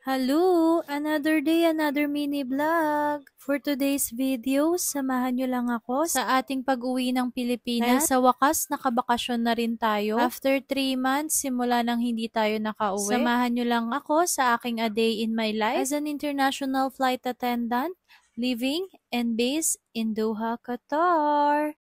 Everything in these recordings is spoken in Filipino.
Hello! Another day, another mini vlog. For today's video, samahan nyo lang ako sa ating pag-uwi ng Pilipinas. Dahil sa wakas, nakabakasyon na rin tayo. After 3 months, simula nang hindi tayo nakauwi. Samahan nyo lang ako sa aking a day in my life as an international flight attendant, living and based in Doha, Qatar.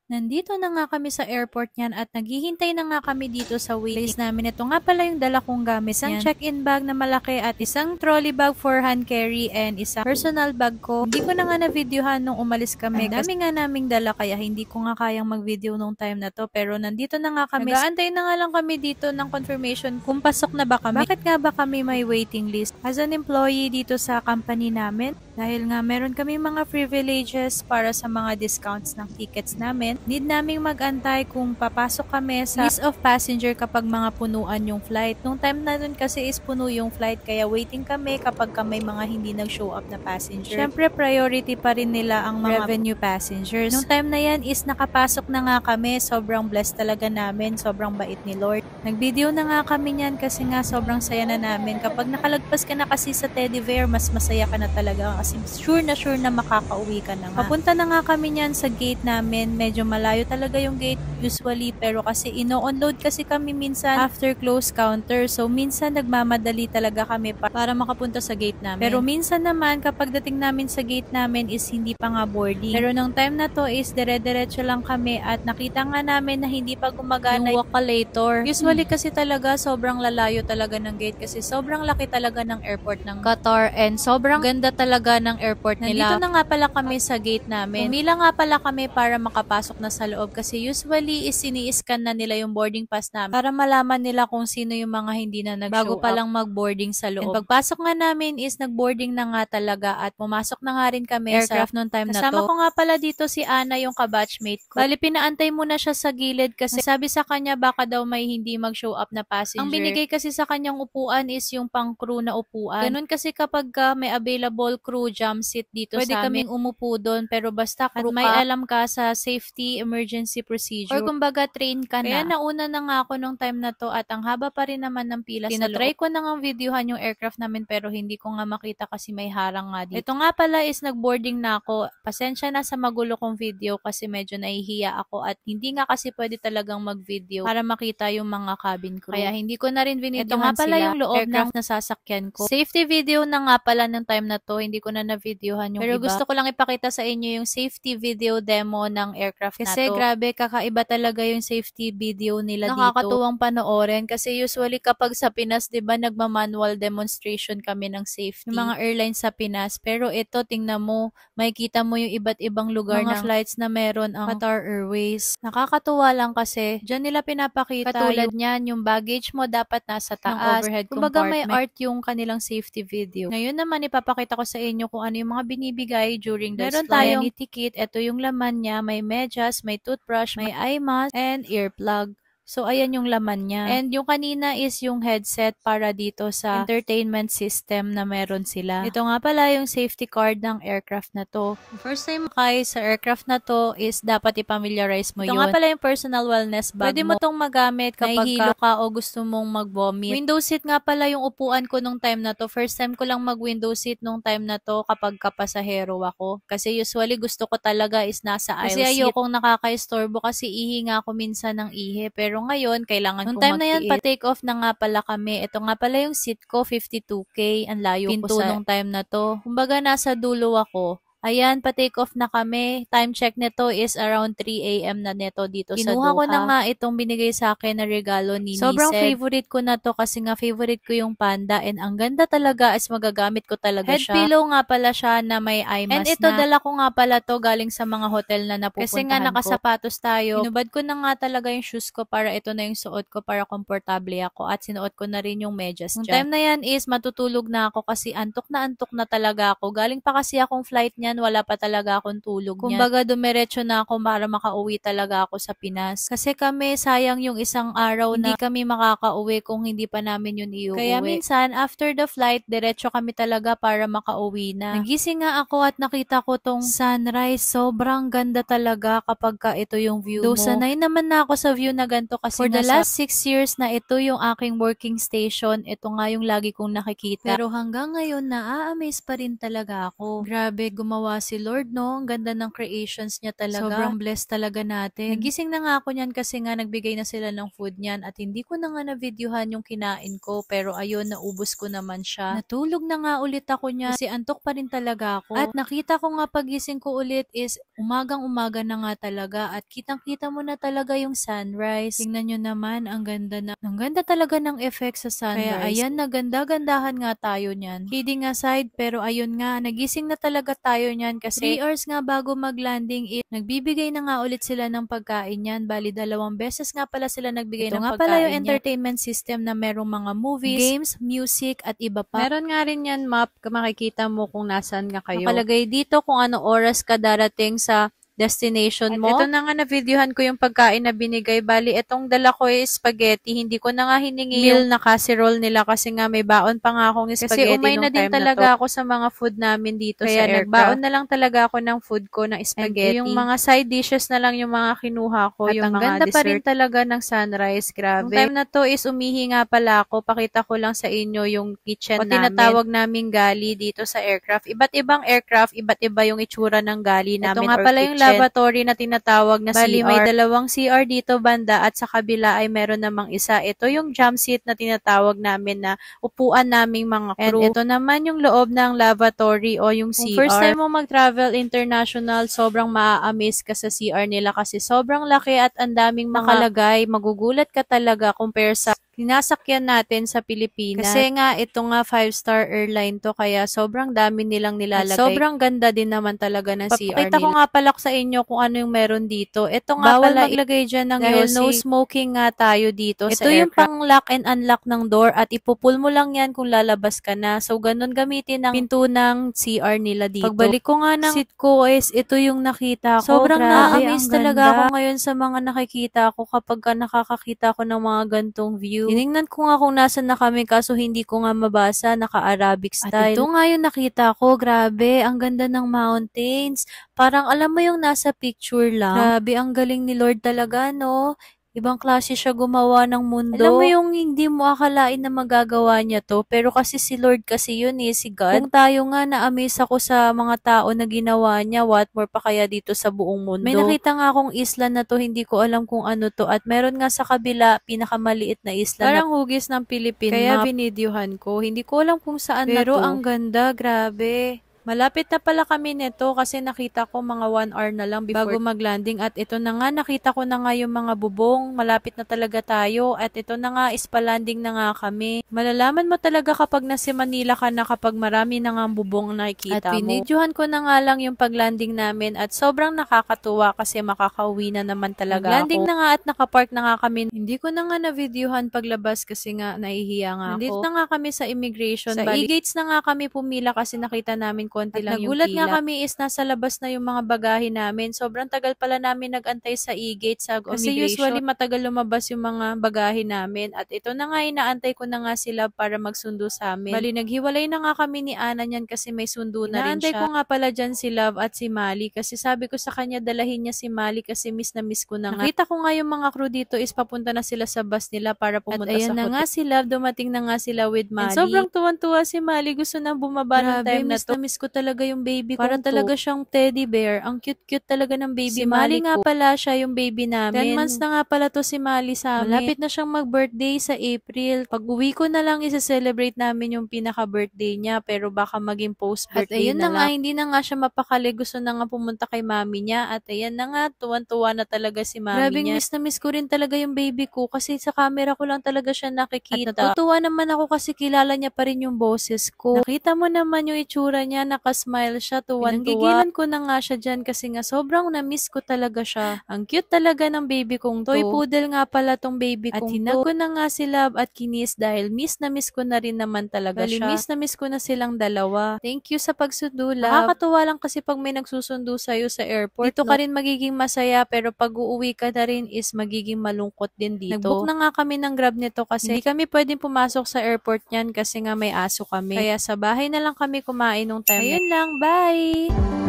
Nandito na nga kami sa airport niyan at naghihintay na nga kami dito sa waiting place namin. Ito nga pala yung dala kong gamit. Isang check-in bag na malaki at isang trolley bag for hand carry and isang personal bag ko. Hindi ko na nga na-videohan nung umalis kami. Ang dami nga naming dala kaya hindi ko nga kayang mag-video nung time na to. Pero nandito na nga kami. Nag-aantay na nga lang kami dito ng confirmation kung pasok na ba kami. Bakit nga ba kami may waiting list? As an employee dito sa company namin, dahil nga meron kami mga privileges para sa mga discounts ng tickets namin, need naming mag-antay kung papasok kami sa list of passenger kapag mga punuan yung flight. Nung time na dun kasi is puno yung flight kaya waiting kami kapag may mga hindi nag-show up na passenger. Siyempre priority pa rin nila ang mga revenue passengers. Nung time na yan is nakapasok na nga kami. Sobrang blessed talaga namin. Sobrang bait ni Lord. Nag-video na nga kami niyan kasi nga sobrang saya na namin. Kapag nakalagpas ka na kasi sa Teddy Bear, mas masaya ka na talaga kasi sure na makakauwi ka na nga. Papunta na nga kami niyan sa gate namin. Medyo malayo talaga yung gate usually pero kasi ino-onload kasi kami minsan after close counter. So minsan nagmamadali talaga kami para makapunta sa gate namin. Pero minsan naman kapag dating namin sa gate namin is hindi pa nga boarding. Pero nung time na to is dire-diretso lang kami at nakita nga namin na hindi pa gumagana yung walkalator. Usually kasi talaga sobrang lalayo talaga ng gate kasi sobrang laki talaga ng airport ng Qatar and sobrang ganda talaga ng airport nila. Nandito na nga pala kami sa gate namin. Pumila nga pala kami para makapasok na sa loob kasi usually is sini-scan na nila yung boarding pass namin para malaman nila kung sino yung mga hindi na nag-show bago pa lang mag-boarding sa loob. And pagpasok nga namin is nag-boarding na nga talaga at pumasok na nga rin kami aircraft noong time na to. Kasama ko nga pala dito si Ana yung kabatchmate ko. Bali pinaantay muna siya sa gilid kasi sabi sa kanya baka daw may hindi mag-show up na passenger. Ang binigay kasi sa kanyang upuan is yung pang crew na upuan. Ganun kasi kapag may available crew jump seat dito pwede sa amin. Pwede kaming umupo doon pero basta crew may alam ka sa safety emergency procedure or kumbaga train ka na. Kaya nauna na nga ako nung time na to at ang haba pa rin naman ng pila sa loob. Tinatry ko na nga videohan yung aircraft namin pero hindi ko nga makita kasi may harang nga dito. Ito nga pala is nag-boarding na ako. Pasensya na sa magulo kong video kasi medyo nahihiya ako at hindi nga kasi pwede talagang mag-video para makita yung mga cabin crew. Kaya hindi ko na rin vinidyohan sila. Ito nga pala yung loob ng nasasakyan ko. Safety video na nga pala ng time na to. Hindi ko na na-videohan yung pero iba. Gusto ko lang ipakita sa inyo yung safety video demo ng aircraft kasi na to. Kasi grabe, kakaiba talaga yung safety video nila dito. Nakakatuwang panoorin kasi usually kapag sa Pinas, di ba, nagma-manual demonstration kami ng safety. Yung mga airlines sa Pinas. Pero ito, tingnan mo, makikita mo yung iba't ibang lugar mga ng flights na meron ang Qatar Airways. Nakakatuwa lang kasi dyan nila pinapakita katulad niyan, yung baggage mo dapat nasa taas. Overhead kumbaga compartment. May art yung kanilang safety video. Ngayon naman ipapakita ko sa inyo kung ano yung mga binibigay during the flight. Meron tayong ticket. Ito yung laman niya. May medyas, may toothbrush, may eye mask, and earplug. So, ayan yung laman niya. And yung kanina is yung headset para dito sa entertainment system na meron sila. Ito nga pala yung safety card ng aircraft na to. First time kay sa aircraft na to is dapat i-familiarize mo yun. Ito nga pala yung personal wellness bag pwede mo tong magamit kapag nahihilo ka o gusto mong mag-vomit. Window seat nga pala yung upuan ko nung time na to. First time ko lang mag-window seat nung time na to kapag kapasahero ako. Kasi usually gusto ko talaga is nasa aisle seat. Kasi ayokong nakaka-istorbo kasi ihi nga ako minsan ng ihi. Pero ngayon, kailangan kong mag-tiit. Nung time na yan, pa-take off na nga pala kami. Ito nga pala yung seat ko, 52K. Ang layo pinto ko sa nung time na to. Kumbaga, nasa dulo ako. Ayan, pa-take off na kami. Time check nito is around 3 AM na neto dito sa Doha. Kinuha ko na nga itong binigay sa akin na regalo ni sobrang favorite ko na to kasi nga favorite ko yung panda and ang ganda talaga is magagamit ko talaga siya. Head pillow nga pala siya na may eye mask. And ito, dala ko nga pala to galing sa mga hotel na napupuntahan kasi nga nakasapatos tayo. Inubad ko na nga talaga yung shoes ko para ito na yung suot ko para komportable ako at sinuot ko na rin yung medyas dyan. Yung time na yan is matutulog na ako kasi antok na talaga ako. Galing pa kasi akong flight niyan niyan, wala pa talaga akong tulog niyan. Kumbaga, dumiretso na ako para makauwi talaga ako sa Pinas. Kasi kami, sayang yung isang araw na hindi kami makakauwi kung hindi pa namin yun iuwi. Kaya minsan, after the flight, diretso kami talaga para makauwi na. Nagising nga ako at nakita ko tong sunrise. Sobrang ganda talaga kapag ka ito yung view mo. Sanay naman na ako sa view na ganito kasi for the last 6 years na ito yung aking working station. Ito nga yung lagi kong nakikita. Pero hanggang ngayon, na-amaze pa rin talaga ako. Grabe, gumawa si Lord, no? Ang ganda ng creations niya talaga. Sobrang blessed talaga natin. Nagising na nga ako niyan kasi nga nagbigay na sila ng food niyan at hindi ko na nga na-videohan yung kinain ko. Pero ayun, naubos ko naman siya. Natulog na nga ulit ako niya kasi antok pa rin talaga ako. At nakita ko nga pagising ko ulit is umagang-umaga na nga talaga at kitang-kita mo na talaga yung sunrise. Tingnan nyo naman, ang ganda talaga ng effect sa sunrise. Kaya ayan, naganda-gandahan nga tayo niyan. Kidding aside, pero ayun nga, nagising na talaga tayo niyan kasi 3 hours nga bago mag-landing nagbibigay na nga ulit sila ng pagkain niyan. Bali, 2 beses nga pala sila nagbigay ng pagkain. Ito nga pala yung entertainment system na merong mga movies, games, music, at iba pa. Meron nga rin yan map, makikita mo kung nasaan nga kayo. Nakalagay dito kung ano oras ka darating sa destination mo. At ito na nga na-videohan ko yung pagkain na binigay. Bali, itong dala ko is spaghetti. Hindi ko na nga hiningi meal na casserole nila kasi nga may baon pa nga akong spaghetti. Kasi umay na din talaga ako sa mga food namin dito sa aircraft. Kaya nagbaon na lang talaga ako ng food ko na spaghetti. And yung mga side dishes na lang yung mga kinuha ko. At yung ang ganda dessert pa rin talaga ng sunrise. Grabe. Yung time na to is umihi nga pala ako. Pakita ko lang sa inyo yung kitchen namin. Tinatawag namin galley dito sa aircraft. Iba't ibang aircraft, iba't iba yung itsura ng galley namin. Ito nga pala yung lavatory na tinatawag na CR. May 2 CR dito banda at sa kabila ay meron namang isa. Ito yung jump seat na tinatawag namin na upuan naming mga crew. And ito naman yung loob ng lavatory o yung CR. Kung first time mo mag-travel international, sobrang maa-amaze ka sa CR nila kasi sobrang laki at ang daming nakalagay. Magugulat ka talaga compare sa sinasakyan natin sa Pilipinas. Kasi nga, ito nga 5-star airline to, kaya sobrang dami nilang nilalagay. At sobrang ganda din naman talaga ng CR nila. Papakita ko nga pala sa inyo kung ano yung meron dito. Ito nga bawal pala maglagay dyan ng dahil no smoking nga tayo dito ito sa aircraft. Ito yung pang lock and unlock ng door at ipupul mo lang yan kung lalabas ka na. So, ganun gamitin ang pinto ng CR nila dito. Pagbalik ko nga ng seat ko is ito yung nakita ko. Sobrang na-amaze talaga ako ngayon sa mga nakikita ko kapag nakakakita ko ng mga gantong view. Tinignan ko nga kung nasan na kami kaso hindi ko nga mabasa, naka-Arabic style. At ito nga yung nakita ko, grabe, ang ganda ng mountains. Parang alam mo yung nasa picture lang. Grabe, ang galing ni Lord talaga, no? Ibang klase siya gumawa ng mundo. Alam mo yung hindi mo akalain na magagawa niya to, pero kasi si Lord kasi yun si God. Kung tayo nga na-amaze ako sa mga tao na ginawa niya, what more pa kaya dito sa buong mundo. May nakita nga akong isla na to, hindi ko alam kung ano to, at meron nga sa kabila, pinakamaliit na isla. Parang hugis ng Philippine kaya binidyohan ko. Hindi ko alam kung saan pero na to. Pero ang ganda, grabe. Malapit na pala kami nito kasi nakita ko mga 1 hour na lang bago mag-landing at ito na nga, nakita ko na nga yung mga bubong, malapit na talaga tayo at ito na nga, ispa-landing na nga kami. Malalaman mo talaga kapag nasa Manila ka na kapag marami na nga bubong nakikita mo. At binidyohan ko na nga lang yung pag-landing namin at sobrang nakakatuwa kasi makakauwi na naman talaga landing ako. Na nga at nakapark na nga kami. Hindi ko na nga na-videohan paglabas kasi nga nahihiya nga ako. Nandito na nga kami sa immigration. Sa e-gates na nga kami pumila kasi nakita namin konti lang yung pila. Nagulat nga kami is nasa labas na yung mga bagahe namin. Sobrang tagal pala namin nagantay sa e-gate sa kasi usually matagal lumabas yung mga bagahe namin. At ito na nga, inaantay ko na nga sila para magsundo sa amin. Bali, naghiwalay na nga kami ni Ana niyan kasi may sundo na rin siya. Inaantay ko nga pala dyan si Love at si Mali kasi sabi ko sa kanya dalahin niya si Mali kasi miss na miss ko na nga. Nakita ko nga yung mga crew dito is papunta na sila sa bus nila para pumunta at ayan sa hotel. Na nga si Love, dumating na nga sila with Mali. And sobrang tuwan-tuwa si Mali. Gusto nang bumaba ng time na to. Miss ko talaga yung baby ko. Parang talaga siyang teddy bear. Ang cute-cute talaga ng baby. Si Mali nga pala siya yung baby namin. 10 months na nga pala to si Mali sa amin. Malapit na siyang mag-birthday sa April. Pag uwi ko na lang isa-celebrate namin yung pinaka-birthday niya pero baka maging post-birthday na lang. At ayun na nga, hindi na nga siya mapakali. Gusto na nga pumunta kay mami niya. At ayan na nga, tuwan-tuwa na talaga si mami niya. Grabing miss na miss ko rin talaga yung baby ko kasi sa camera ko lang talaga siya nakikita. At natutuwa naman ako kasi kilala niya pa rin yung boses ko. Nakita mo naman yung itsura niya, nakasmile siya, tuwan-tuwa. Nangigilan ko na nga siya dyan kasi nga sobrang na-miss ko talaga siya. Ang cute talaga ng baby kong to. Toy poodle nga pala tong baby kong to. At hinag ko na nga si Love at kinis dahil miss na miss ko na rin naman talaga siya. Miss na miss ko na silang dalawa. Thank you sa pagsundo, Love. Nakakatuwa lang kasi pag may nagsusundo sa'yo sa airport, dito ka rin magiging masaya pero pag uuwi ka na rin is magiging malungkot din dito. Nag-book na nga kami ng Grab nito kasi hindi kami pwedeng pumasok sa airport niyan kasi nga may aso kami. Kaya sa bahay na lang kami kumain nung time. Ayun lang, bye!